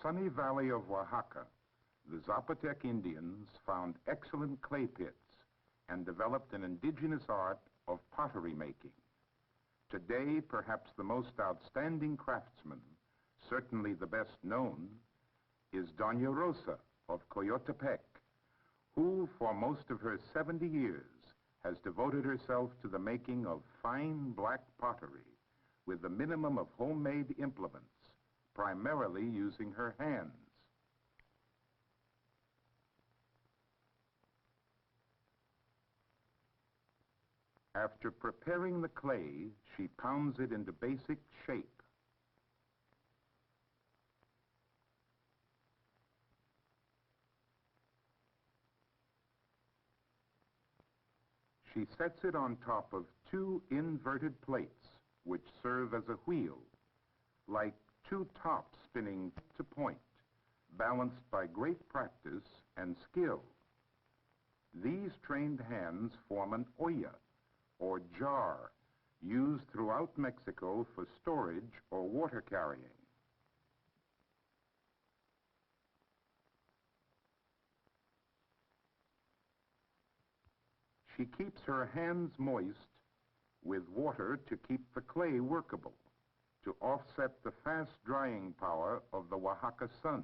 sunny valley of Oaxaca, the Zapotec Indians found excellent clay pits and developed an indigenous art of pottery making. Today, perhaps the most outstanding craftsman, certainly the best known, is Dona Rosa of Coyotepec, who for most of her 70 years has devoted herself to the making of fine black pottery with the minimum of homemade implements, primarily using her hands. After preparing the clay, she pounds it into basic shape. She sets it on top of two inverted plates, which serve as a wheel, like two tops spinning to point, balanced by great practice and skill. These trained hands form an olla, or jar, used throughout Mexico for storage or water carrying. She keeps her hands moist with water to keep the clay workable, to offset the fast drying power of the Oaxaca sun.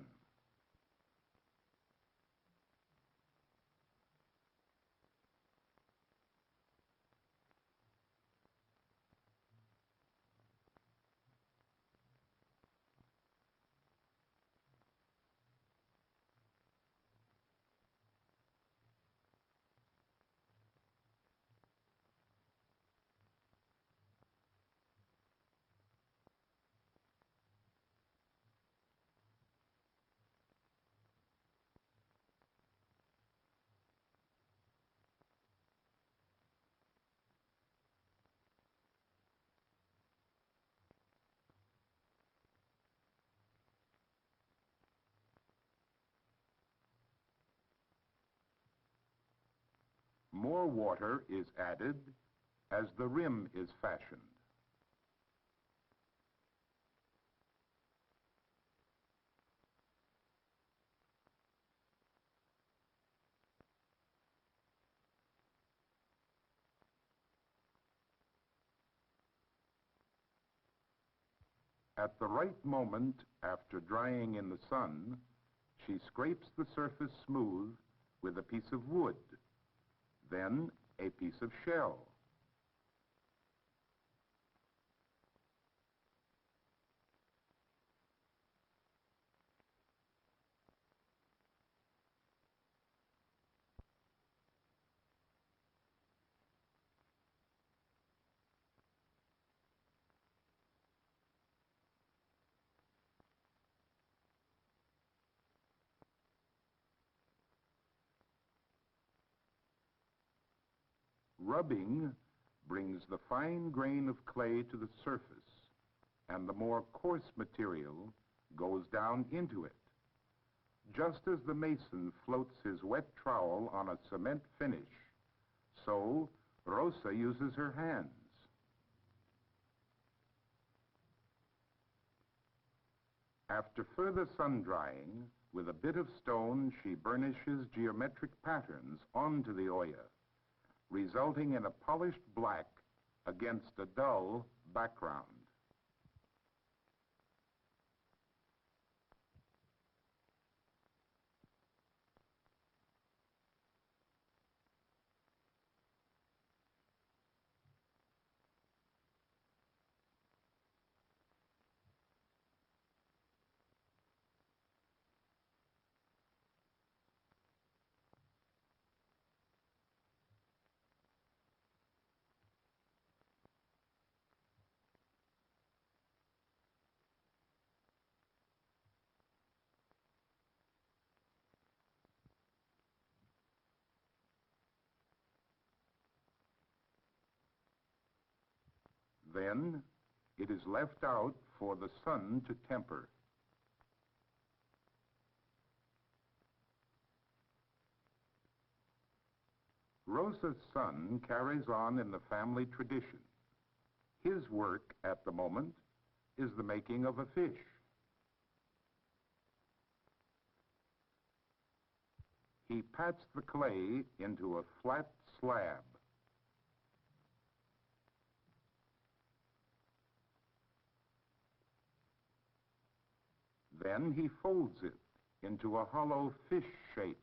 More water is added as the rim is fashioned. At the right moment, after drying in the sun, she scrapes the surface smooth with a piece of wood, then a piece of shell. Rubbing brings the fine grain of clay to the surface, and the more coarse material goes down into it, just as the mason floats his wet trowel on a cement finish. So Rosa uses her hands. After further sun drying, with a bit of stone, she burnishes geometric patterns onto the olla, resulting in a polished black against a dull background. Then it is left out for the sun to temper. Rosa's son carries on in the family tradition. His work at the moment is the making of a fish. He pats the clay into a flat slab. Then he folds it into a hollow fish shape.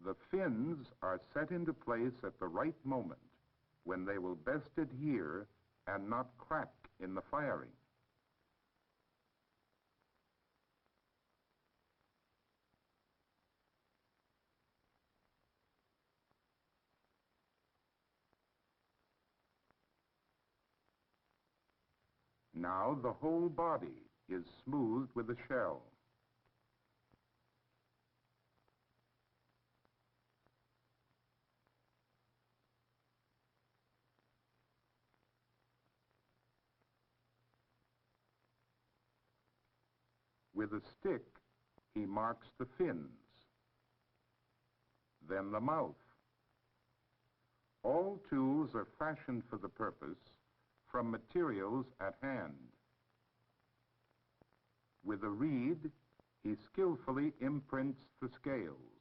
The fins are set into place at the right moment when they will best adhere and not crack in the firing. Now the whole body is smoothed with a shell. With a stick, he marks the fins, then the mouth. All tools are fashioned for the purpose from materials at hand. With a reed, he skillfully imprints the scales.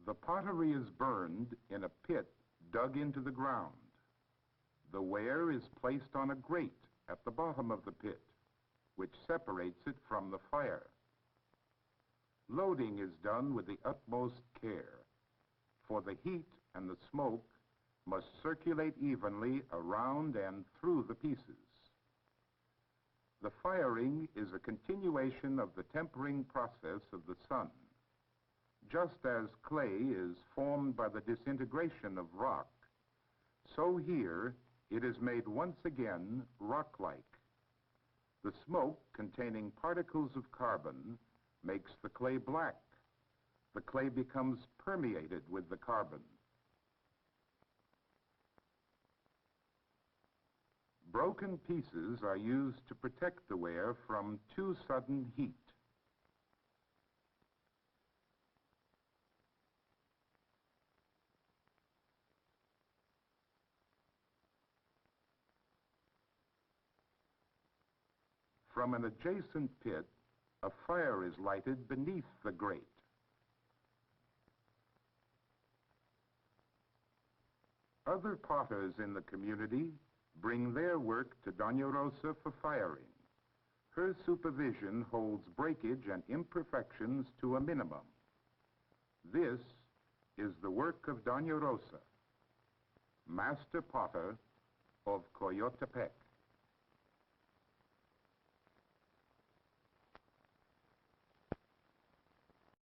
The pottery is burned in a pit dug into the ground. The ware is placed on a grate at the bottom of the pit, which separates it from the fire. Loading is done with the utmost care, for the heat and the smoke must circulate evenly around and through the pieces. The firing is a continuation of the tempering process of the sun. Just as clay is formed by the disintegration of rock, so here it is made once again rock-like. The smoke containing particles of carbon makes the clay black. The clay becomes permeated with the carbon. Broken pieces are used to protect the ware from too sudden heat. From an adjacent pit, a fire is lighted beneath the grate. Other potters in the community bring their work to Dona Rosa for firing. Her supervision holds breakage and imperfections to a minimum. This is the work of Dona Rosa, master potter of Coyotepec.